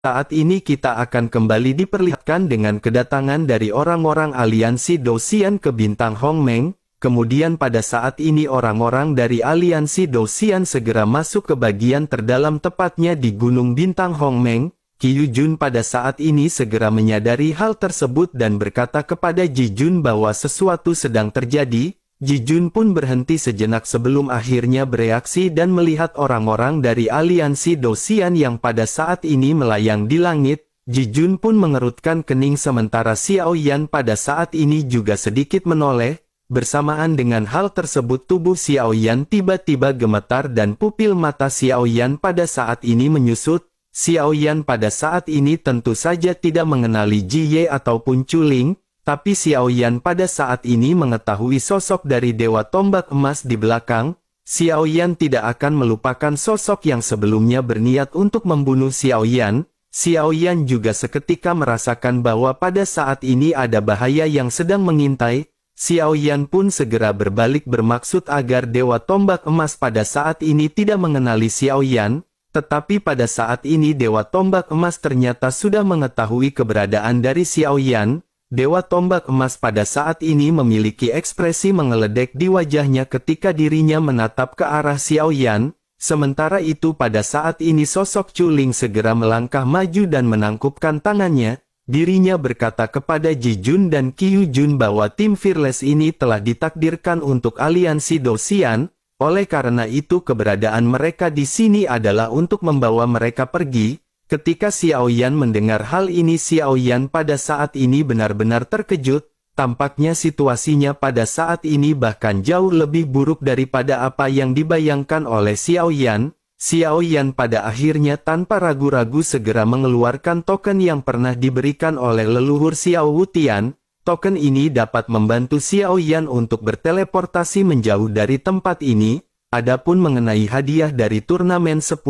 Saat ini kita akan kembali diperlihatkan dengan kedatangan dari orang-orang aliansi Dosian ke bintang Hongmeng. Kemudian pada saat ini orang-orang dari aliansi Dosian segera masuk ke bagian terdalam, tepatnya di Gunung Bintang Hongmeng. Qiu Jun pada saat ini segera menyadari hal tersebut dan berkata kepada Ji Jun bahwa sesuatu sedang terjadi. Ji Jun pun berhenti sejenak sebelum akhirnya bereaksi dan melihat orang-orang dari aliansi Dosian yang pada saat ini melayang di langit. Ji Jun pun mengerutkan kening sementara Xiao Yan pada saat ini juga sedikit menoleh. Bersamaan dengan hal tersebut tubuh Xiao Yan tiba-tiba gemetar dan pupil mata Xiao Yan pada saat ini menyusut. Xiao Yan pada saat ini tentu saja tidak mengenali Ji Ye ataupun Chu Ling. Tapi Xiao Yan pada saat ini mengetahui sosok dari Dewa Tombak Emas di belakang. Xiao Yan tidak akan melupakan sosok yang sebelumnya berniat untuk membunuh Xiao Yan. Xiao Yan juga seketika merasakan bahwa pada saat ini ada bahaya yang sedang mengintai. Xiao Yan pun segera berbalik bermaksud agar Dewa Tombak Emas pada saat ini tidak mengenali Xiao Yan. Tetapi pada saat ini Dewa Tombak Emas ternyata sudah mengetahui keberadaan dari Xiao Yan. Dewa Tombak Emas pada saat ini memiliki ekspresi mengeledek di wajahnya ketika dirinya menatap ke arah Xiao Yan. Sementara itu pada saat ini sosok Chu Ling segera melangkah maju dan menangkupkan tangannya. Dirinya berkata kepada Ji Jun dan Qiu Jun bahwa tim Fearless ini telah ditakdirkan untuk aliansi Dosian. Oleh karena itu keberadaan mereka di sini adalah untuk membawa mereka pergi. Ketika Xiao Yan mendengar hal ini, Xiao Yan pada saat ini benar-benar terkejut. Tampaknya situasinya pada saat ini bahkan jauh lebih buruk daripada apa yang dibayangkan oleh Xiao Yan. Xiao Yan pada akhirnya tanpa ragu-ragu segera mengeluarkan token yang pernah diberikan oleh leluhur Xiao Wutian. Token ini dapat membantu Xiao Yan untuk berteleportasi menjauh dari tempat ini. Adapun mengenai hadiah dari turnamen 10.000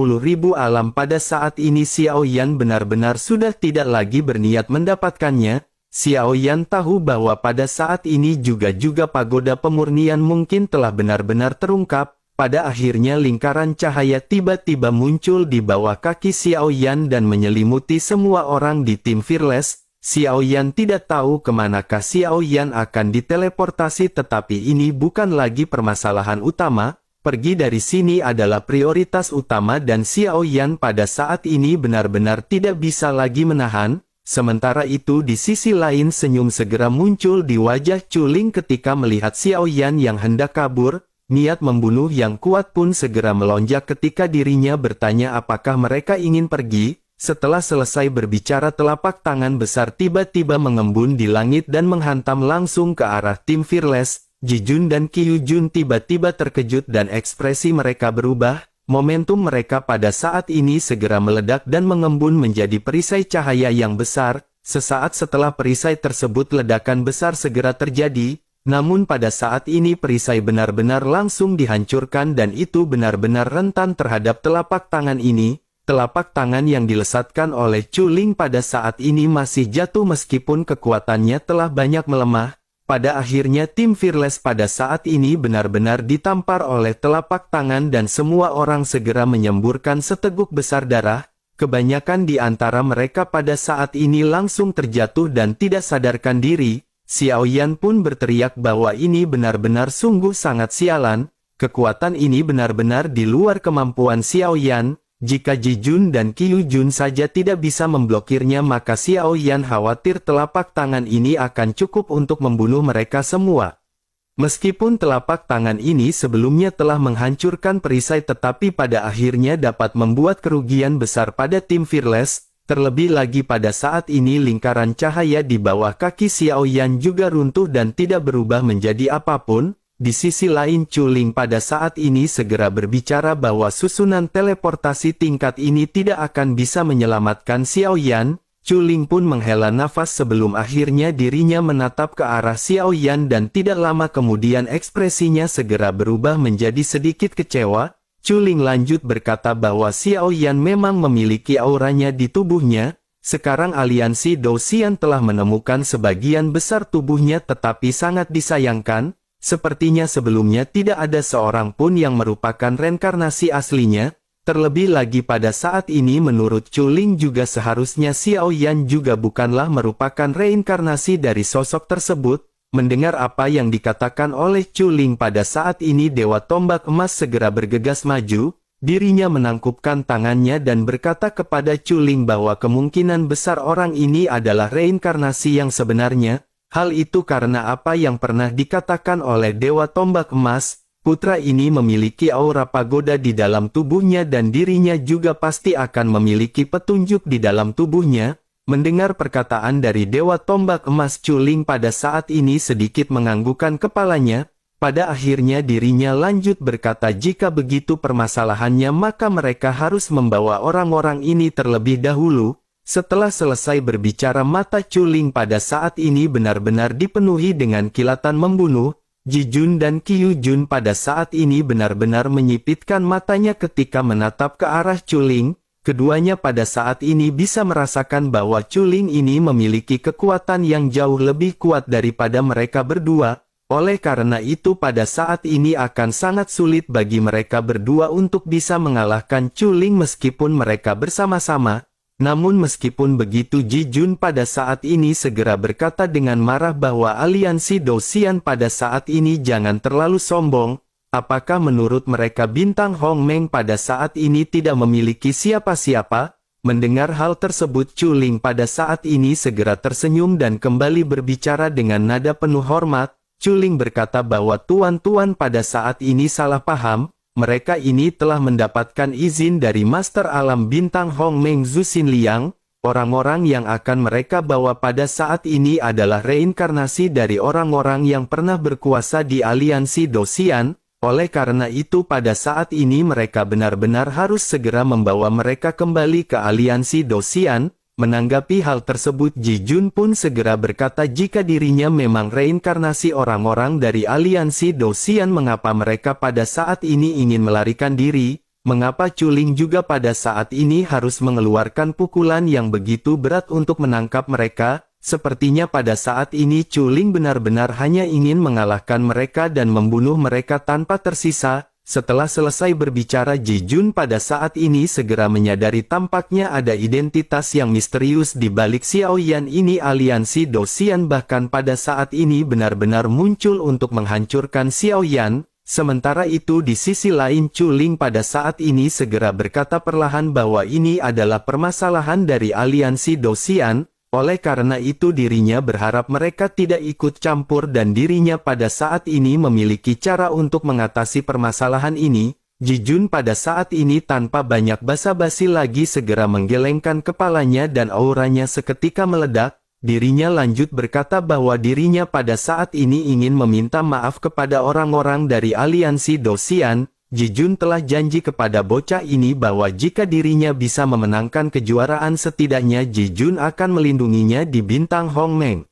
alam pada saat ini Xiao Yan benar-benar sudah tidak lagi berniat mendapatkannya. Xiao Yan tahu bahwa pada saat ini juga pagoda pemurnian mungkin telah benar-benar terungkap. Pada akhirnya lingkaran cahaya tiba-tiba muncul di bawah kaki Xiao Yan dan menyelimuti semua orang di tim Fearless. Xiao Yan tidak tahu kemanakah Xiao Yan akan diteleportasi, tetapi ini bukan lagi permasalahan utama. Pergi dari sini adalah prioritas utama dan Xiao Yan pada saat ini benar-benar tidak bisa lagi menahan. Sementara itu di sisi lain senyum segera muncul di wajah Chu Ling ketika melihat Xiao Yan yang hendak kabur. Niat membunuh yang kuat pun segera melonjak ketika dirinya bertanya apakah mereka ingin pergi. Setelah selesai berbicara telapak tangan besar tiba-tiba mengembun di langit dan menghantam langsung ke arah tim Fearless. Ji Jun dan Qiu Jun tiba-tiba terkejut dan ekspresi mereka berubah. Momentum mereka pada saat ini segera meledak dan mengembun menjadi perisai cahaya yang besar. Sesaat setelah perisai tersebut ledakan besar segera terjadi. Namun pada saat ini perisai benar-benar langsung dihancurkan dan itu benar-benar rentan terhadap telapak tangan ini. Telapak tangan yang dilesatkan oleh Chu Ling pada saat ini masih jatuh meskipun kekuatannya telah banyak melemah. Pada akhirnya tim Fearless pada saat ini benar-benar ditampar oleh telapak tangan dan semua orang segera menyemburkan seteguk besar darah. Kebanyakan di antara mereka pada saat ini langsung terjatuh dan tidak sadarkan diri. Xiao Yan pun berteriak bahwa ini benar-benar sungguh sangat sialan. Kekuatan ini benar-benar di luar kemampuan Xiao Yan. Jika Ji Jun dan Qiu Jun saja tidak bisa memblokirnya maka Xiao Yan khawatir telapak tangan ini akan cukup untuk membunuh mereka semua. Meskipun telapak tangan ini sebelumnya telah menghancurkan perisai tetapi pada akhirnya dapat membuat kerugian besar pada tim Fearless. Terlebih lagi pada saat ini lingkaran cahaya di bawah kaki Xiao Yan juga runtuh dan tidak berubah menjadi apapun. Di sisi lain Chu Ling pada saat ini segera berbicara bahwa susunan teleportasi tingkat ini tidak akan bisa menyelamatkan Xiao Yan. Chu Ling pun menghela nafas sebelum akhirnya dirinya menatap ke arah Xiao Yan dan tidak lama kemudian ekspresinya segera berubah menjadi sedikit kecewa. Chu Ling lanjut berkata bahwa Xiao Yan memang memiliki auranya di tubuhnya. Sekarang aliansi Dosian telah menemukan sebagian besar tubuhnya tetapi sangat disayangkan. Sepertinya sebelumnya tidak ada seorang pun yang merupakan reinkarnasi aslinya. Terlebih lagi pada saat ini menurut Chuling juga seharusnya Xiao Yan juga bukanlah merupakan reinkarnasi dari sosok tersebut. Mendengar apa yang dikatakan oleh Chuling pada saat ini Dewa Tombak Emas segera bergegas maju, dirinya menangkupkan tangannya dan berkata kepada Chuling bahwa kemungkinan besar orang ini adalah reinkarnasi yang sebenarnya. Hal itu karena apa yang pernah dikatakan oleh Dewa Tombak Emas. Putra ini memiliki aura pagoda di dalam tubuhnya dan dirinya juga pasti akan memiliki petunjuk di dalam tubuhnya. Mendengar perkataan dari Dewa Tombak Emas, Chuling pada saat ini sedikit menganggukkan kepalanya. Pada akhirnya dirinya lanjut berkata, jika begitu permasalahannya maka mereka harus membawa orang-orang ini terlebih dahulu. Setelah selesai berbicara mata Chuling pada saat ini benar-benar dipenuhi dengan kilatan membunuh. Ji Jun dan Qiu Jun pada saat ini benar-benar menyipitkan matanya ketika menatap ke arah Chuling. Keduanya pada saat ini bisa merasakan bahwa Chuling ini memiliki kekuatan yang jauh lebih kuat daripada mereka berdua. Oleh karena itu pada saat ini akan sangat sulit bagi mereka berdua untuk bisa mengalahkan Chuling meskipun mereka bersama-sama. Namun meskipun begitu Ji Jun pada saat ini segera berkata dengan marah bahwa aliansi Dosian pada saat ini jangan terlalu sombong. Apakah menurut mereka Bintang Hong Meng pada saat ini tidak memiliki siapa-siapa? Mendengar hal tersebut Chuling pada saat ini segera tersenyum dan kembali berbicara dengan nada penuh hormat. Chuling berkata bahwa tuan-tuan pada saat ini salah paham. Mereka ini telah mendapatkan izin dari Master Alam Bintang Hong Meng Zhu Xinliang. Orang-orang yang akan mereka bawa pada saat ini adalah reinkarnasi dari orang-orang yang pernah berkuasa di aliansi Dosian. Oleh karena itu pada saat ini mereka benar-benar harus segera membawa mereka kembali ke aliansi Dosian. Menanggapi hal tersebut Ji Jun pun segera berkata jika dirinya memang reinkarnasi orang-orang dari aliansi Dosian, mengapa mereka pada saat ini ingin melarikan diri? Mengapa Chuling juga pada saat ini harus mengeluarkan pukulan yang begitu berat untuk menangkap mereka? Sepertinya pada saat ini Chuling benar-benar hanya ingin mengalahkan mereka dan membunuh mereka tanpa tersisa. Setelah selesai berbicara Ji Jun pada saat ini segera menyadari tampaknya ada identitas yang misterius di balik Xiao Yan ini. Aliansi Dosian bahkan pada saat ini benar-benar muncul untuk menghancurkan Xiao Yan. Sementara itu di sisi lain Chuling pada saat ini segera berkata perlahan bahwa ini adalah permasalahan dari aliansi Dosian. Oleh karena itu dirinya berharap mereka tidak ikut campur dan dirinya pada saat ini memiliki cara untuk mengatasi permasalahan ini. Ji Jun pada saat ini tanpa banyak basa-basi lagi segera menggelengkan kepalanya dan auranya seketika meledak. Dirinya lanjut berkata bahwa dirinya pada saat ini ingin meminta maaf kepada orang-orang dari aliansi Dosian. Ji Jun telah janji kepada bocah ini bahwa jika dirinya bisa memenangkan kejuaraan setidaknya Ji Jun akan melindunginya di Bintang Hong Meng.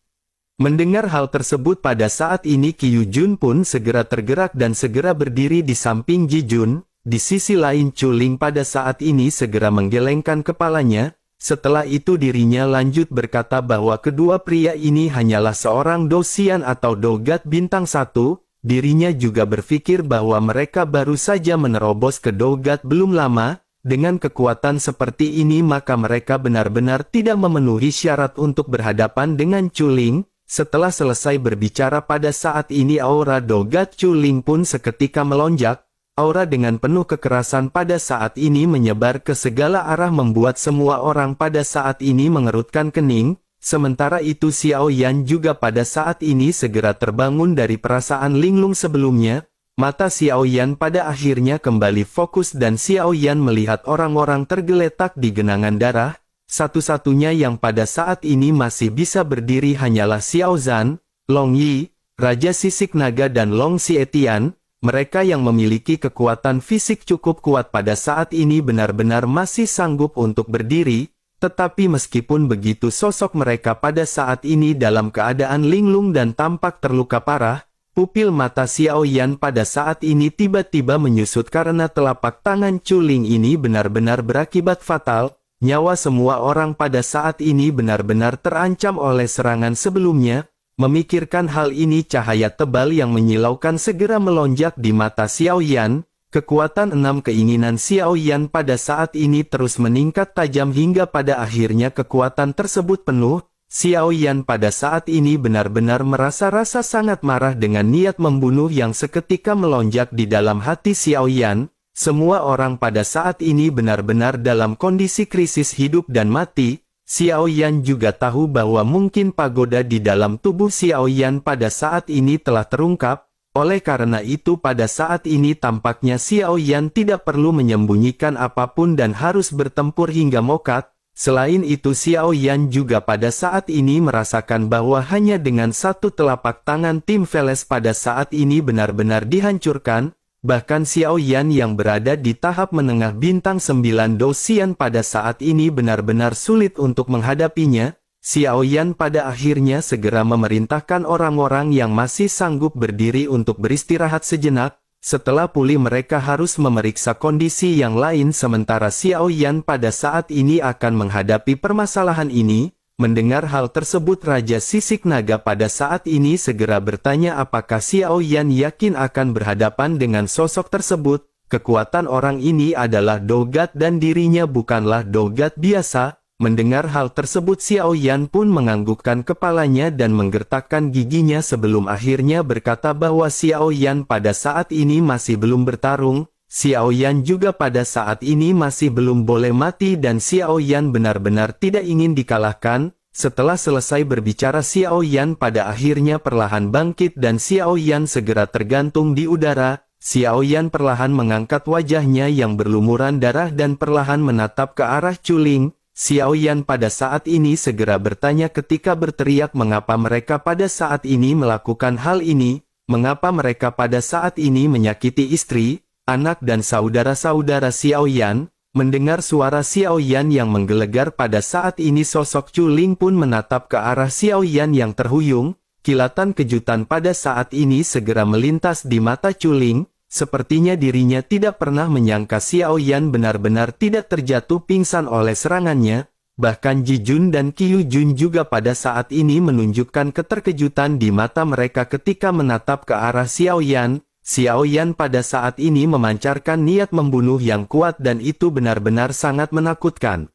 Mendengar hal tersebut pada saat ini Qiu Jun pun segera tergerak dan segera berdiri di samping Ji Jun. Di sisi lain Chuling pada saat ini segera menggelengkan kepalanya. Setelah itu dirinya lanjut berkata bahwa kedua pria ini hanyalah seorang Dosian atau Dogat Bintang 1. Dirinya juga berpikir bahwa mereka baru saja menerobos ke Dogat belum lama. Dengan kekuatan seperti ini maka mereka benar-benar tidak memenuhi syarat untuk berhadapan dengan Chuling. Setelah selesai berbicara pada saat ini aura Dogat Chuling pun seketika melonjak. Aura dengan penuh kekerasan pada saat ini menyebar ke segala arah membuat semua orang pada saat ini mengerutkan kening. Sementara itu Xiao Yan juga pada saat ini segera terbangun dari perasaan linglung sebelumnya. Mata Xiao Yan pada akhirnya kembali fokus dan Xiao Yan melihat orang-orang tergeletak di genangan darah. Satu-satunya yang pada saat ini masih bisa berdiri hanyalah Xiao Zhan, Long Yi, Raja Sisik Naga dan Long Xietian. Mereka yang memiliki kekuatan fisik cukup kuat pada saat ini benar-benar masih sanggup untuk berdiri. Tetapi meskipun begitu sosok mereka pada saat ini dalam keadaan linglung dan tampak terluka parah. Pupil mata Xiao Yan pada saat ini tiba-tiba menyusut karena telapak tangan Chuling ini benar-benar berakibat fatal. Nyawa semua orang pada saat ini benar-benar terancam oleh serangan sebelumnya. Memikirkan hal ini cahaya tebal yang menyilaukan segera melonjak di mata Xiao Yan. Kekuatan 6 keinginan Xiao Yan pada saat ini terus meningkat tajam hingga pada akhirnya kekuatan tersebut penuh. Xiao Yan pada saat ini benar-benar merasa rasa sangat marah dengan niat membunuh yang seketika melonjak di dalam hati Xiao Yan. Semua orang pada saat ini benar-benar dalam kondisi krisis hidup dan mati. Xiao Yan juga tahu bahwa mungkin pagoda di dalam tubuh Xiao Yan pada saat ini telah terungkap. Oleh karena itu pada saat ini tampaknya Xiao Yan tidak perlu menyembunyikan apapun dan harus bertempur hingga mokat. Selain itu Xiao Yan juga pada saat ini merasakan bahwa hanya dengan satu telapak tangan tim Veles pada saat ini benar-benar dihancurkan. Bahkan Xiao Yan yang berada di tahap menengah bintang 9 Dosian pada saat ini benar-benar sulit untuk menghadapinya. Xiao Yan pada akhirnya segera memerintahkan orang-orang yang masih sanggup berdiri untuk beristirahat sejenak. Setelah pulih mereka harus memeriksa kondisi yang lain sementara Xiao Yan pada saat ini akan menghadapi permasalahan ini. Mendengar hal tersebut Raja Sisik Naga pada saat ini segera bertanya apakah Xiao Yan yakin akan berhadapan dengan sosok tersebut. Kekuatan orang ini adalah Dogat dan dirinya bukanlah Dogat biasa. Mendengar hal tersebut Xiao Yan pun menganggukkan kepalanya dan menggertakkan giginya sebelum akhirnya berkata bahwa Xiao Yan pada saat ini masih belum bertarung. Xiao Yan juga pada saat ini masih belum boleh mati dan Xiao Yan benar-benar tidak ingin dikalahkan. Setelah selesai berbicara Xiao Yan pada akhirnya perlahan bangkit dan Xiao Yan segera tergantung di udara. Xiao Yan perlahan mengangkat wajahnya yang berlumuran darah dan perlahan menatap ke arah Chuling. Xiao Yan pada saat ini segera bertanya ketika berteriak mengapa mereka pada saat ini melakukan hal ini, mengapa mereka pada saat ini menyakiti istri, anak dan saudara-saudara Xiao Yan. Mendengar suara Xiao Yan yang menggelegar pada saat ini sosok Chuling pun menatap ke arah Xiao Yan yang terhuyung. Kilatan kejutan pada saat ini segera melintas di mata Chuling. Sepertinya dirinya tidak pernah menyangka Xiao Yan benar-benar tidak terjatuh pingsan oleh serangannya. Bahkan Ji Jun dan Qiu Jun juga pada saat ini menunjukkan keterkejutan di mata mereka ketika menatap ke arah Xiao Yan. Xiao Yan pada saat ini memancarkan niat membunuh yang kuat dan itu benar-benar sangat menakutkan.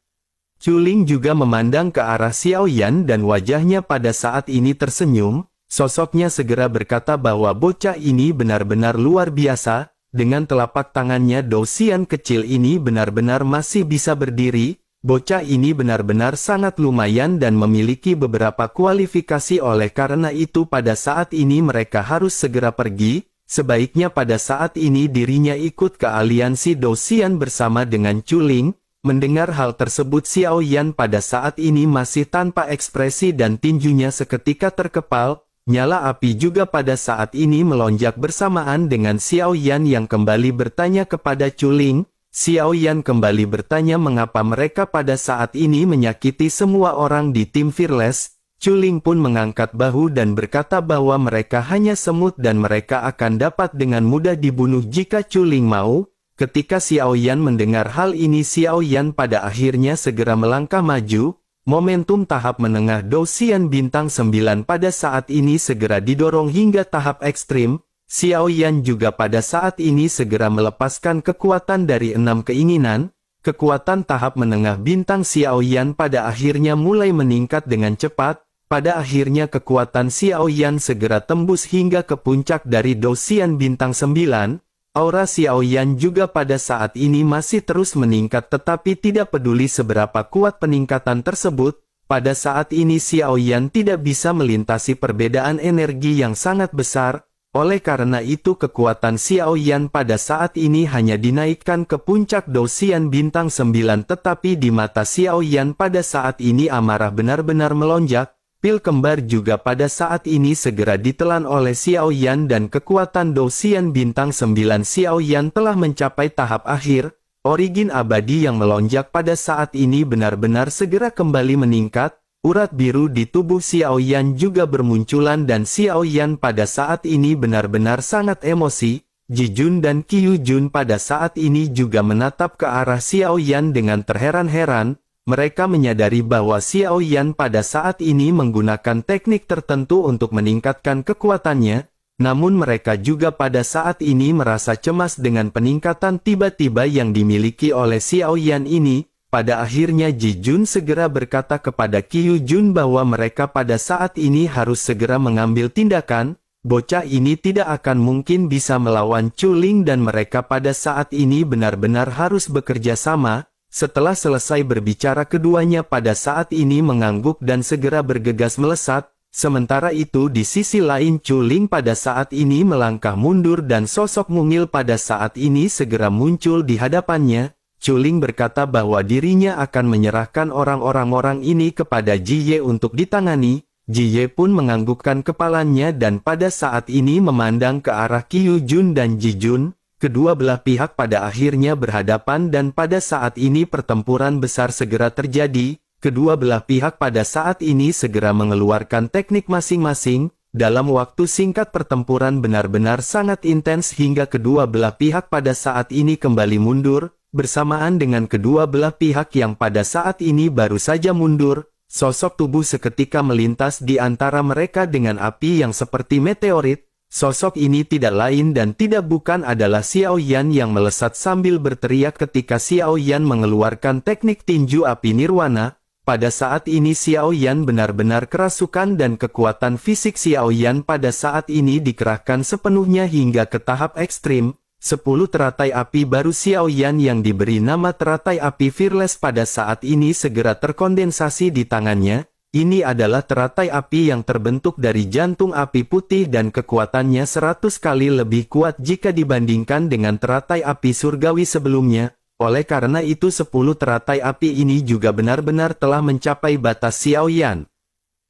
Chuling juga memandang ke arah Xiao Yan dan wajahnya pada saat ini tersenyum. Sosoknya segera berkata bahwa bocah ini benar-benar luar biasa, dengan telapak tangannya Dosian kecil ini benar-benar masih bisa berdiri, bocah ini benar-benar sangat lumayan dan memiliki beberapa kualifikasi oleh karena itu pada saat ini mereka harus segera pergi, sebaiknya pada saat ini dirinya ikut ke aliansi Dosian bersama dengan Chuling. Mendengar hal tersebut Xiao Yan pada saat ini masih tanpa ekspresi dan tinjunya seketika terkepal. Nyala api juga pada saat ini melonjak bersamaan dengan Xiao Yan yang kembali bertanya kepada Chuling. Xiao Yan kembali bertanya mengapa mereka pada saat ini menyakiti semua orang di tim Fearless. Chuling pun mengangkat bahu dan berkata bahwa mereka hanya semut dan mereka akan dapat dengan mudah dibunuh jika Chuling mau. Ketika Xiao Yan mendengar hal ini Xiao Yan pada akhirnya segera melangkah maju. Momentum tahap menengah Dosian bintang 9 pada saat ini segera didorong hingga tahap ekstrim. Xiao Yan juga pada saat ini segera melepaskan kekuatan dari 6 keinginan. Kekuatan tahap menengah bintang Xiao Yan pada akhirnya mulai meningkat dengan cepat. Pada akhirnya kekuatan Xiao Yan segera tembus hingga ke puncak dari Dosian bintang 9. Aura Xiao Yan juga pada saat ini masih terus meningkat tetapi tidak peduli seberapa kuat peningkatan tersebut, pada saat ini Xiao Yan tidak bisa melintasi perbedaan energi yang sangat besar, oleh karena itu kekuatan Xiao Yan pada saat ini hanya dinaikkan ke puncak Dosian bintang 9 tetapi di mata Xiao Yan pada saat ini amarah benar-benar melonjak. Pil kembar juga pada saat ini segera ditelan oleh Xiao Yan dan kekuatan Dosian bintang 9 Xiao Yan telah mencapai tahap akhir. Origin abadi yang melonjak pada saat ini benar-benar segera kembali meningkat. Urat biru di tubuh Xiao Yan juga bermunculan dan Xiao Yan pada saat ini benar-benar sangat emosi. Ji Jun dan Qiu Jun pada saat ini juga menatap ke arah Xiao Yan dengan terheran-heran. Mereka menyadari bahwa Xiao Yan pada saat ini menggunakan teknik tertentu untuk meningkatkan kekuatannya. Namun mereka juga pada saat ini merasa cemas dengan peningkatan tiba-tiba yang dimiliki oleh Xiao Yan ini. Pada akhirnya Ji Jun segera berkata kepada Qiu Jun bahwa mereka pada saat ini harus segera mengambil tindakan. Bocah ini tidak akan mungkin bisa melawan Chu Ling dan mereka pada saat ini benar-benar harus bekerja sama. Setelah selesai berbicara keduanya pada saat ini mengangguk dan segera bergegas melesat. Sementara itu di sisi lain Chu Ling pada saat ini melangkah mundur dan sosok mungil pada saat ini segera muncul di hadapannya. Chu Ling berkata bahwa dirinya akan menyerahkan orang-orang ini kepada Ji Ye untuk ditangani. Ji Ye pun menganggukkan kepalanya dan pada saat ini memandang ke arah Qiu Jun dan Ji Jun. Kedua belah pihak pada akhirnya berhadapan dan pada saat ini pertempuran besar segera terjadi. Kedua belah pihak pada saat ini segera mengeluarkan teknik masing-masing. Dalam waktu singkat pertempuran benar-benar sangat intens hingga kedua belah pihak pada saat ini kembali mundur. Bersamaan dengan kedua belah pihak yang pada saat ini baru saja mundur, sosok tubuh seketika melintas di antara mereka dengan api yang seperti meteorit. Sosok ini tidak lain dan tidak bukan adalah Xiao Yan yang melesat sambil berteriak ketika Xiao Yan mengeluarkan teknik tinju api nirwana. Pada saat ini Xiao Yan benar-benar kerasukan dan kekuatan fisik Xiao Yan pada saat ini dikerahkan sepenuhnya hingga ke tahap ekstrim. 10 teratai api baru Xiao Yan yang diberi nama teratai api Fearless pada saat ini segera terkondensasi di tangannya. Ini adalah teratai api yang terbentuk dari jantung api putih dan kekuatannya 100 kali lebih kuat jika dibandingkan dengan teratai api surgawi sebelumnya. Oleh karena itu 10 teratai api ini juga benar-benar telah mencapai batas Xiao Yan.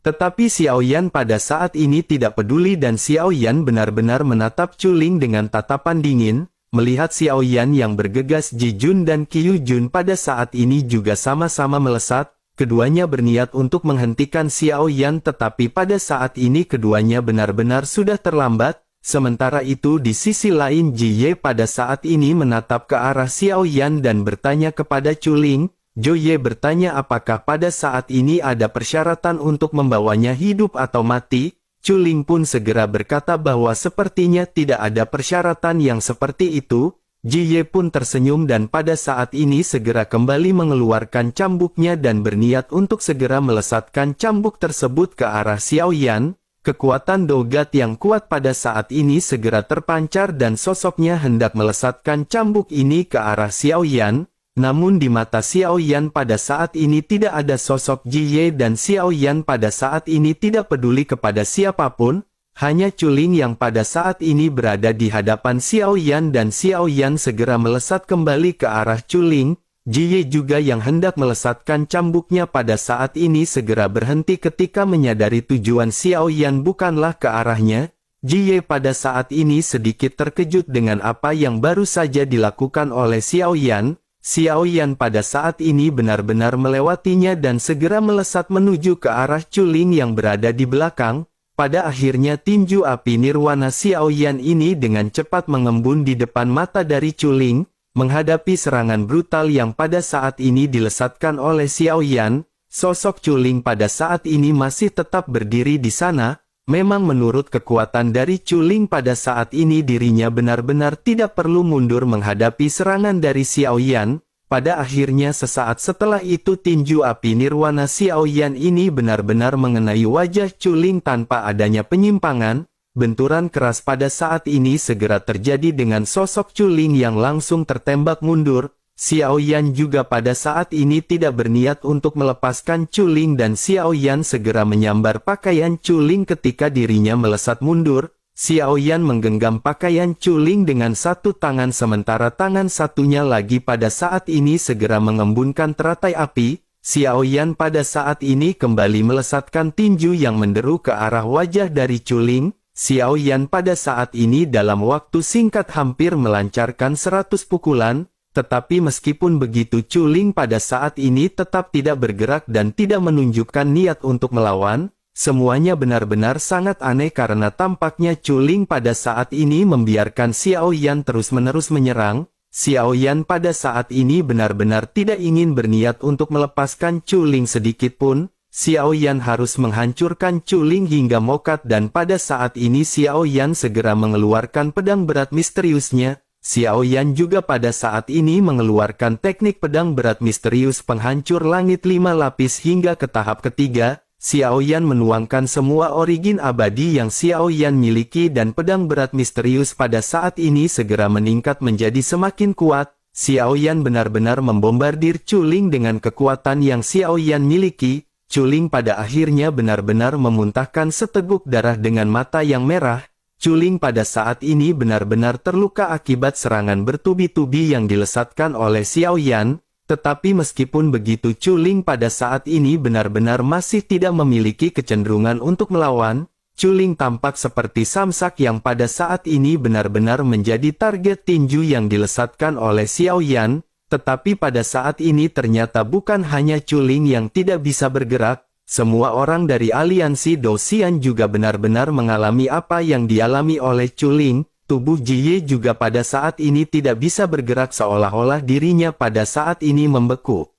Tetapi Xiao Yan pada saat ini tidak peduli dan Xiao Yan benar-benar menatap Chu Ling dengan tatapan dingin. Melihat Xiao Yan yang bergegas Ji Jun dan Qiu Jun pada saat ini juga sama-sama melesat. Keduanya berniat untuk menghentikan Xiao Yan tetapi pada saat ini keduanya benar-benar sudah terlambat. Sementara itu di sisi lain Ji Ye pada saat ini menatap ke arah Xiao Yan dan bertanya kepada Chu Ling. Jo Ye bertanya apakah pada saat ini ada persyaratan untuk membawanya hidup atau mati. Chu Ling pun segera berkata bahwa sepertinya tidak ada persyaratan yang seperti itu. Ji Ye pun tersenyum dan pada saat ini segera kembali mengeluarkan cambuknya dan berniat untuk segera melesatkan cambuk tersebut ke arah Xiao Yan. Kekuatan dogat yang kuat pada saat ini segera terpancar dan sosoknya hendak melesatkan cambuk ini ke arah Xiao Yan. Namun di mata Xiao Yan pada saat ini tidak ada sosok Ji Ye dan Xiao Yan pada saat ini tidak peduli kepada siapapun. Hanya Chu Ling yang pada saat ini berada di hadapan Xiao Yan dan Xiao Yan segera melesat kembali ke arah Chu Ling. Ji Ye juga yang hendak melesatkan cambuknya pada saat ini segera berhenti ketika menyadari tujuan Xiao Yan bukanlah ke arahnya. Ji Ye pada saat ini sedikit terkejut dengan apa yang baru saja dilakukan oleh Xiao Yan. Xiao Yan pada saat ini benar-benar melewatinya dan segera melesat menuju ke arah Chu Ling yang berada di belakang. Pada akhirnya tinju api nirwana Xiao Yan ini dengan cepat mengembun di depan mata dari Chu Ling. Menghadapi serangan brutal yang pada saat ini dilesatkan oleh Xiao Yan, sosok Chu Ling pada saat ini masih tetap berdiri di sana. Memang menurut kekuatan dari Chu Ling pada saat ini dirinya benar-benar tidak perlu mundur menghadapi serangan dari Xiao Yan. Pada akhirnya sesaat setelah itu tinju api nirwana Xiao Yan ini benar-benar mengenai wajah Chu Ling tanpa adanya penyimpangan. Benturan keras pada saat ini segera terjadi dengan sosok Chu Ling yang langsung tertembak mundur. Xiao Yan juga pada saat ini tidak berniat untuk melepaskan Chu Ling dan Xiao Yan segera menyambar pakaian Chu Ling ketika dirinya melesat mundur. Xiao Yan menggenggam pakaian Chu Ling dengan satu tangan sementara tangan satunya lagi pada saat ini segera mengembunkan teratai api. Xiao Yan pada saat ini kembali melesatkan tinju yang menderu ke arah wajah dari Chu Ling. Xiao Yan pada saat ini dalam waktu singkat hampir melancarkan 100 pukulan, tetapi meskipun begitu Chu Ling pada saat ini tetap tidak bergerak dan tidak menunjukkan niat untuk melawan. Semuanya benar-benar sangat aneh karena tampaknya Chu Ling pada saat ini membiarkan Xiao Yan terus-menerus menyerang. Xiao Yan pada saat ini benar-benar tidak ingin berniat untuk melepaskan Chu Ling sedikit pun. Xiao Yan harus menghancurkan Chuling hingga mokat dan pada saat ini Xiao Yan segera mengeluarkan pedang berat misteriusnya. Xiao Yan juga pada saat ini mengeluarkan teknik pedang berat misterius penghancur langit 5 lapis hingga ke tahap ketiga. Xiao Yan menuangkan semua origin abadi yang Xiao Yan miliki dan pedang berat misterius pada saat ini segera meningkat menjadi semakin kuat. Xiao Yan benar-benar membombardir Chuling dengan kekuatan yang Xiao Yan miliki. Chuling pada akhirnya benar-benar memuntahkan seteguk darah dengan mata yang merah. Chuling pada saat ini benar-benar terluka akibat serangan bertubi-tubi yang dilesatkan oleh Xiao Yan. Tetapi meskipun begitu Chuling pada saat ini benar-benar masih tidak memiliki kecenderungan untuk melawan. Chuling tampak seperti samsak yang pada saat ini benar-benar menjadi target tinju yang dilesatkan oleh Xiao Yan. Tetapi pada saat ini ternyata bukan hanya Chuling yang tidak bisa bergerak. Semua orang dari aliansi Dou-Xian juga benar-benar mengalami apa yang dialami oleh Chuling. Tubuh Jiye juga pada saat ini tidak bisa bergerak seolah-olah dirinya pada saat ini membeku.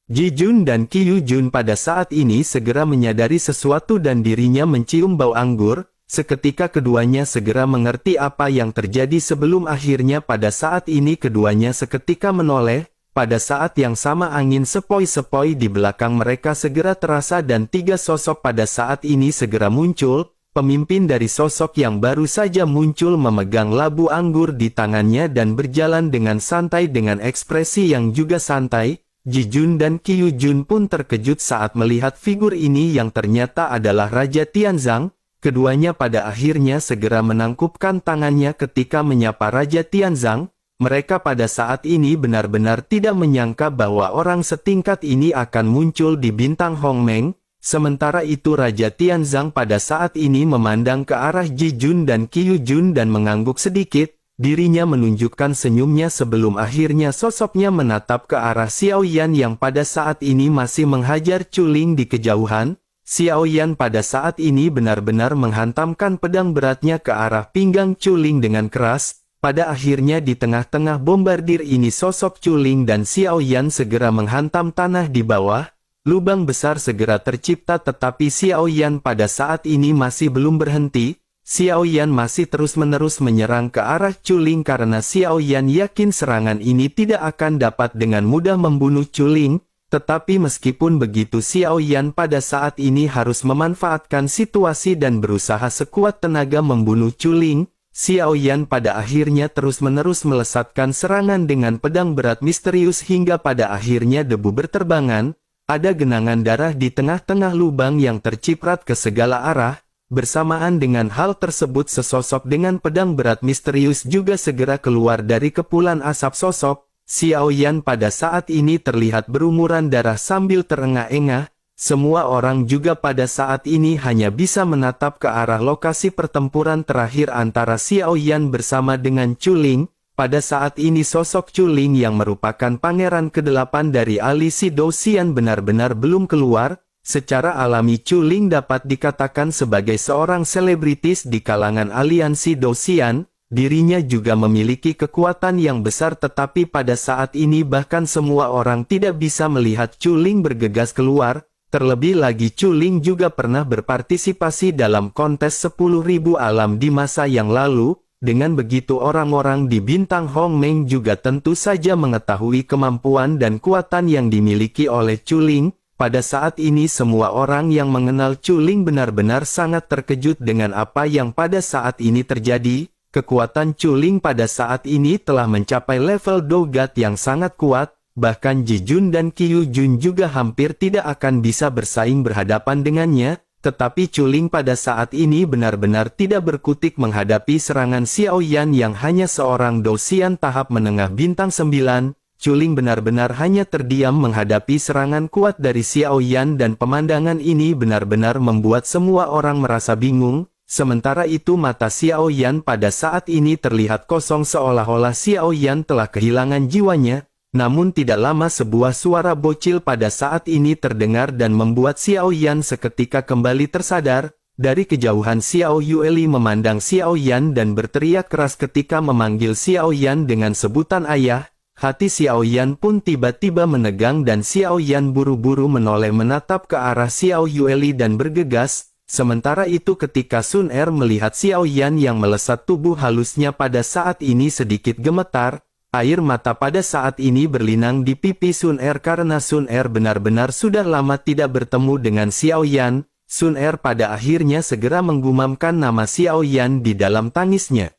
Ji Jun dan Qiu Jun pada saat ini segera menyadari sesuatu dan dirinya mencium bau anggur. Seketika keduanya segera mengerti apa yang terjadi sebelum akhirnya pada saat ini keduanya seketika menoleh. Pada saat yang sama angin sepoi-sepoi di belakang mereka segera terasa dan 3 sosok pada saat ini segera muncul. Pemimpin dari sosok yang baru saja muncul memegang labu anggur di tangannya dan berjalan dengan santai dengan ekspresi yang juga santai. Ji Jun dan Qiu Jun pun terkejut saat melihat figur ini yang ternyata adalah Raja Tianzang. Keduanya pada akhirnya segera menangkupkan tangannya ketika menyapa Raja Tianzang. Mereka pada saat ini benar-benar tidak menyangka bahwa orang setingkat ini akan muncul di bintang Hongmeng. Sementara itu Raja Tianzang pada saat ini memandang ke arah Ji Jun dan Qiu Jun dan mengangguk sedikit. Dirinya menunjukkan senyumnya sebelum akhirnya sosoknya menatap ke arah Xiao Yan yang pada saat ini masih menghajar Chuling di kejauhan. Xiao Yan pada saat ini benar-benar menghantamkan pedang beratnya ke arah pinggang Chuling dengan keras. Pada akhirnya di tengah-tengah bombardir ini sosok Chuling dan Xiao Yan segera menghantam tanah di bawah. Lubang besar segera tercipta tetapi Xiao Yan pada saat ini masih belum berhenti. Xiao Yan masih terus-menerus menyerang ke arah Chuling karena Xiao Yan yakin serangan ini tidak akan dapat dengan mudah membunuh Chuling. Tetapi meskipun begitu Xiao Yan pada saat ini harus memanfaatkan situasi dan berusaha sekuat tenaga membunuh Chuling. Xiao Yan pada akhirnya terus-menerus melesatkan serangan dengan pedang berat misterius hingga pada akhirnya debu berterbangan. Ada genangan darah di tengah-tengah lubang yang terciprat ke segala arah. Bersamaan dengan hal tersebut sesosok dengan pedang berat misterius juga segera keluar dari kepulan asap sosok. Xiao Yan pada saat ini terlihat berumuran darah sambil terengah-engah. Semua orang juga pada saat ini hanya bisa menatap ke arah lokasi pertempuran terakhir antara Xiao Yan bersama dengan Chuling. Pada saat ini sosok Chuling yang merupakan pangeran ke-8 dari aliansi Dou-Xian benar-benar belum keluar. Secara alami Chuling dapat dikatakan sebagai seorang selebritis di kalangan aliansi Dou-Xian. Dirinya juga memiliki kekuatan yang besar tetapi pada saat ini bahkan semua orang tidak bisa melihat Chuling bergegas keluar. Terlebih lagi Chuling juga pernah berpartisipasi dalam kontes 10.000 alam di masa yang lalu. Dengan begitu orang-orang di bintang Hongmeng juga tentu saja mengetahui kemampuan dan kekuatan yang dimiliki oleh Chuling. Pada saat ini semua orang yang mengenal Chuling benar-benar sangat terkejut dengan apa yang pada saat ini terjadi. Kekuatan Chuling pada saat ini telah mencapai level Dogat yang sangat kuat. Bahkan Ji Jun dan Qiu Jun juga hampir tidak akan bisa bersaing berhadapan dengannya. Tetapi Chuling pada saat ini benar-benar tidak berkutik menghadapi serangan Xiao Yan yang hanya seorang Dou-Xian tahap menengah bintang 9. Chuling benar-benar hanya terdiam menghadapi serangan kuat dari Xiao Yan dan pemandangan ini benar-benar membuat semua orang merasa bingung. Sementara itu mata Xiao Yan pada saat ini terlihat kosong seolah-olah Xiao Yan telah kehilangan jiwanya. Namun tidak lama sebuah suara bocil pada saat ini terdengar dan membuat Xiao Yan seketika kembali tersadar. Dari kejauhan Xiao Yueli memandang Xiao Yan dan berteriak keras ketika memanggil Xiao Yan dengan sebutan ayah. Hati Xiao Yan pun tiba-tiba menegang dan Xiao Yan buru-buru menoleh menatap ke arah Xiao Yueli dan bergegas. Sementara itu ketika Sun Er melihat Xiao Yan yang melesat tubuh halusnya pada saat ini sedikit gemetar, air mata pada saat ini berlinang di pipi Sun Er karena Sun Er benar-benar sudah lama tidak bertemu dengan Xiao Yan. Sun Er pada akhirnya segera menggumamkan nama Xiao Yan di dalam tangisnya.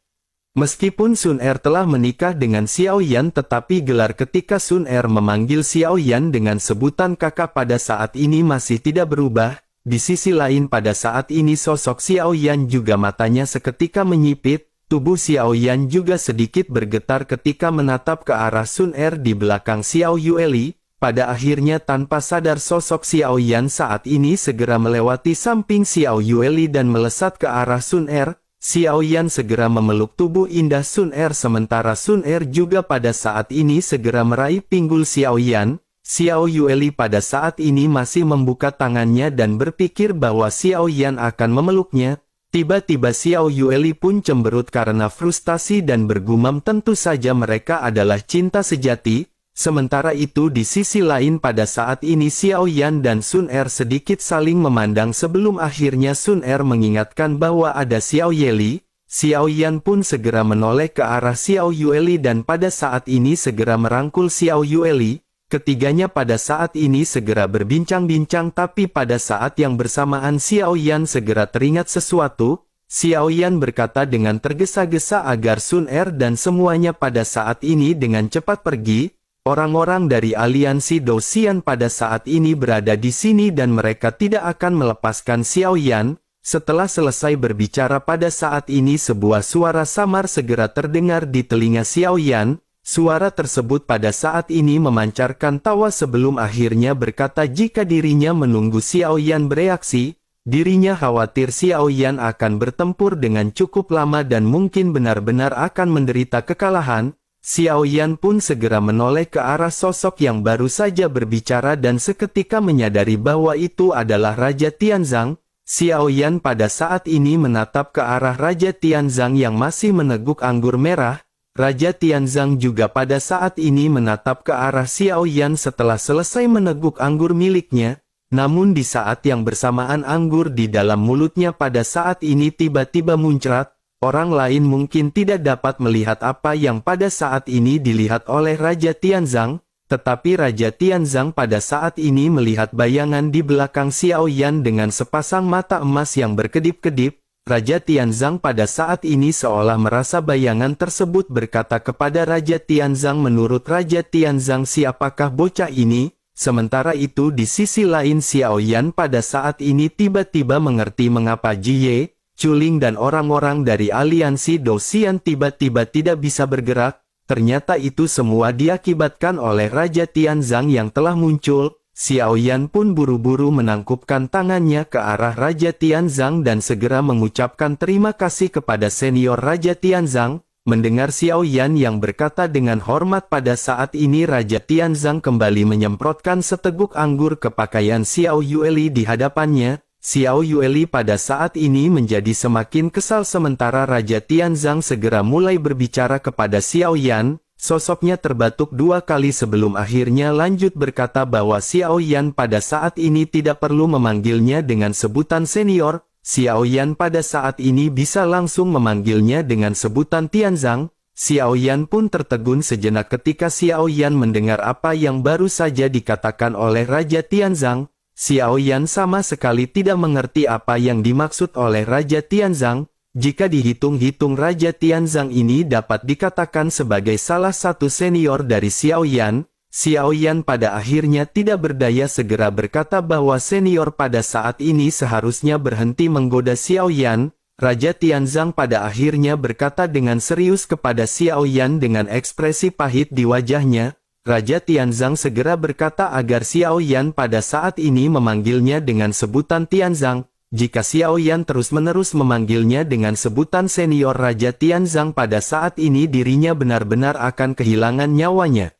Meskipun Sun Er telah menikah dengan Xiao Yan tetapi gelar ketika Sun Er memanggil Xiao Yan dengan sebutan kakak pada saat ini masih tidak berubah. Di sisi lain pada saat ini sosok Xiao Yan juga matanya seketika menyipit, tubuh Xiao Yan juga sedikit bergetar ketika menatap ke arah Sun Er di belakang Xiao Yueli. Pada akhirnya tanpa sadar sosok Xiao Yan saat ini segera melewati samping Xiao Yueli dan melesat ke arah Sun Er. Xiao Yan segera memeluk tubuh indah Sun Er sementara Sun Er juga pada saat ini segera meraih pinggul Xiao Yan. Xiao Yueli pada saat ini masih membuka tangannya dan berpikir bahwa Xiao Yan akan memeluknya. Tiba-tiba Xiao Yueli pun cemberut karena frustasi dan bergumam tentu saja mereka adalah cinta sejati. Sementara itu di sisi lain pada saat ini Xiao Yan dan Sun Er sedikit saling memandang sebelum akhirnya Sun Er mengingatkan bahwa ada Xiao Yueli. Xiao Yan pun segera menoleh ke arah Xiao Yueli dan pada saat ini segera merangkul Xiao Yueli. Ketiganya pada saat ini segera berbincang-bincang tapi pada saat yang bersamaan Xiao Yan segera teringat sesuatu. Xiao Yan berkata dengan tergesa-gesa agar Sun Er dan semuanya pada saat ini dengan cepat pergi. Orang-orang dari aliansi Dou Xian pada saat ini berada di sini dan mereka tidak akan melepaskan Xiao Yan. Setelah selesai berbicara pada saat ini sebuah suara samar segera terdengar di telinga Xiao Yan. Suara tersebut pada saat ini memancarkan tawa sebelum akhirnya berkata jika dirinya menunggu Xiao Yan bereaksi, dirinya khawatir Xiao Yan akan bertempur dengan cukup lama dan mungkin benar-benar akan menderita kekalahan. Xiao Yan pun segera menoleh ke arah sosok yang baru saja berbicara dan seketika menyadari bahwa itu adalah Raja Tianzang. Xiao Yan pada saat ini menatap ke arah Raja Tianzang yang masih meneguk anggur merah. Raja Tianzang juga pada saat ini menatap ke arah Xiao Yan setelah selesai meneguk anggur miliknya. Namun di saat yang bersamaan anggur di dalam mulutnya pada saat ini tiba-tiba muncrat. Orang lain mungkin tidak dapat melihat apa yang pada saat ini dilihat oleh Raja Tianzang, tetapi Raja Tianzang pada saat ini melihat bayangan di belakang Xiao Yan dengan sepasang mata emas yang berkedip-kedip. Raja Tianzang pada saat ini seolah merasa bayangan tersebut berkata kepada Raja Tianzang menurut Raja Tianzang siapakah bocah ini? Sementara itu di sisi lain Xiao Yan pada saat ini tiba-tiba mengerti mengapa Jie, Chuling dan orang-orang dari aliansi Dou Xian tiba-tiba tidak bisa bergerak. Ternyata itu semua diakibatkan oleh Raja Tianzang yang telah muncul. Xiao Yan pun buru-buru menangkupkan tangannya ke arah Raja Tianzang dan segera mengucapkan terima kasih kepada senior Raja Tianzang. Mendengar Xiao Yan yang berkata dengan hormat pada saat ini Raja Tianzang kembali menyemprotkan seteguk anggur ke pakaian Xiao Yueli di hadapannya. Xiao Yueli pada saat ini menjadi semakin kesal sementara Raja Tianzang segera mulai berbicara kepada Xiao Yan. Sosoknya terbatuk dua kali sebelum akhirnya lanjut berkata bahwa Xiao Yan pada saat ini tidak perlu memanggilnya dengan sebutan senior. Xiao Yan pada saat ini bisa langsung memanggilnya dengan sebutan Tianzang. Xiao Yan pun tertegun sejenak ketika Xiao Yan mendengar apa yang baru saja dikatakan oleh Raja Tianzang. Xiao Yan sama sekali tidak mengerti apa yang dimaksud oleh Raja Tianzang. Jika dihitung-hitung Raja Tianzang ini dapat dikatakan sebagai salah satu senior dari Xiao Yan. Xiao Yan pada akhirnya tidak berdaya segera berkata bahwa senior pada saat ini seharusnya berhenti menggoda Xiao Yan. Raja Tianzang pada akhirnya berkata dengan serius kepada Xiao Yan dengan ekspresi pahit di wajahnya. Raja Tianzang segera berkata agar Xiao Yan pada saat ini memanggilnya dengan sebutan Tianzang. Jika Xiao Yan terus-menerus memanggilnya dengan sebutan senior Raja Tianzang pada saat ini dirinya benar-benar akan kehilangan nyawanya.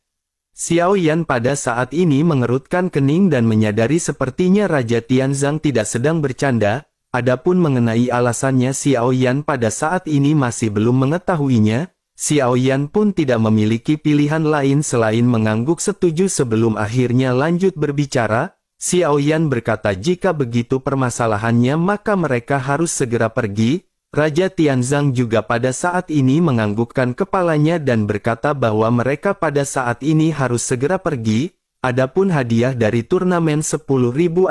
Xiao Yan pada saat ini mengerutkan kening dan menyadari sepertinya Raja Tianzang tidak sedang bercanda. Adapun mengenai alasannya Xiao Yan pada saat ini masih belum mengetahuinya. Xiao Yan pun tidak memiliki pilihan lain selain mengangguk setuju sebelum akhirnya lanjut berbicara. Xiao Yan berkata jika begitu permasalahannya maka mereka harus segera pergi. Raja Tianzang juga pada saat ini menganggukkan kepalanya dan berkata bahwa mereka pada saat ini harus segera pergi. Adapun hadiah dari turnamen 10.000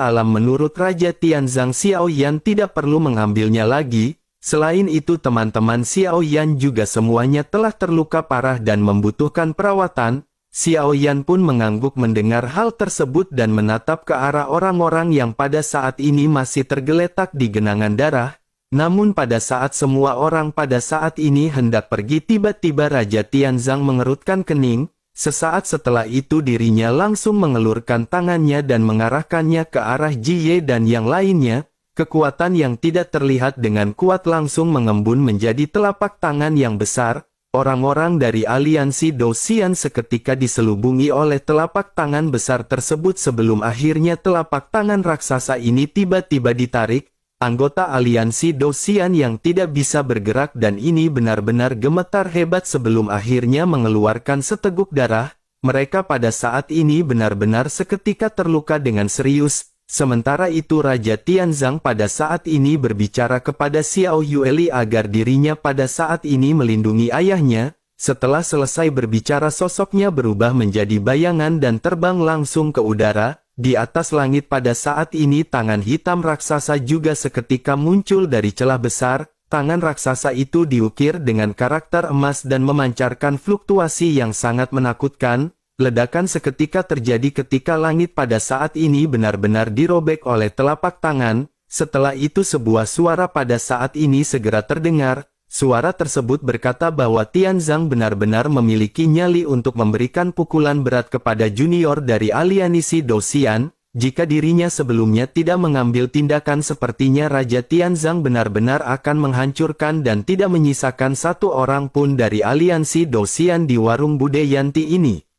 alam menurut Raja Tianzang Xiao Yan tidak perlu mengambilnya lagi. Selain itu teman-teman Xiao Yan juga semuanya telah terluka parah dan membutuhkan perawatan. Xiao Yan pun mengangguk mendengar hal tersebut dan menatap ke arah orang-orang yang pada saat ini masih tergeletak di genangan darah. Namun pada saat semua orang pada saat ini hendak pergi tiba-tiba Raja Tianzang mengerutkan kening. Sesaat setelah itu dirinya langsung mengelurkan tangannya dan mengarahkannya ke arah Jie dan yang lainnya. Kekuatan yang tidak terlihat dengan kuat langsung mengembun menjadi telapak tangan yang besar. Orang-orang dari aliansi Dosian seketika diselubungi oleh telapak tangan besar tersebut sebelum akhirnya telapak tangan raksasa ini tiba-tiba ditarik. Anggota aliansi Dosian yang tidak bisa bergerak dan ini benar-benar gemetar hebat sebelum akhirnya mengeluarkan seteguk darah. Mereka pada saat ini benar-benar seketika terluka dengan serius. Sementara itu Raja Tianzang pada saat ini berbicara kepada Xiao Yueli agar dirinya pada saat ini melindungi ayahnya. Setelah selesai berbicara sosoknya berubah menjadi bayangan dan terbang langsung ke udara. Di atas langit pada saat ini tangan hitam raksasa juga seketika muncul dari celah besar. Tangan raksasa itu diukir dengan karakter emas dan memancarkan fluktuasi yang sangat menakutkan. Ledakan seketika terjadi ketika langit pada saat ini benar-benar dirobek oleh telapak tangan. Setelah itu sebuah suara pada saat ini segera terdengar. Suara tersebut berkata bahwa Tianzang benar-benar memiliki nyali untuk memberikan pukulan berat kepada junior dari aliansi Dosian. Jika dirinya sebelumnya tidak mengambil tindakan sepertinya Raja Tianzang benar-benar akan menghancurkan dan tidak menyisakan satu orang pun dari aliansi Dosian di warung Budayanti ini.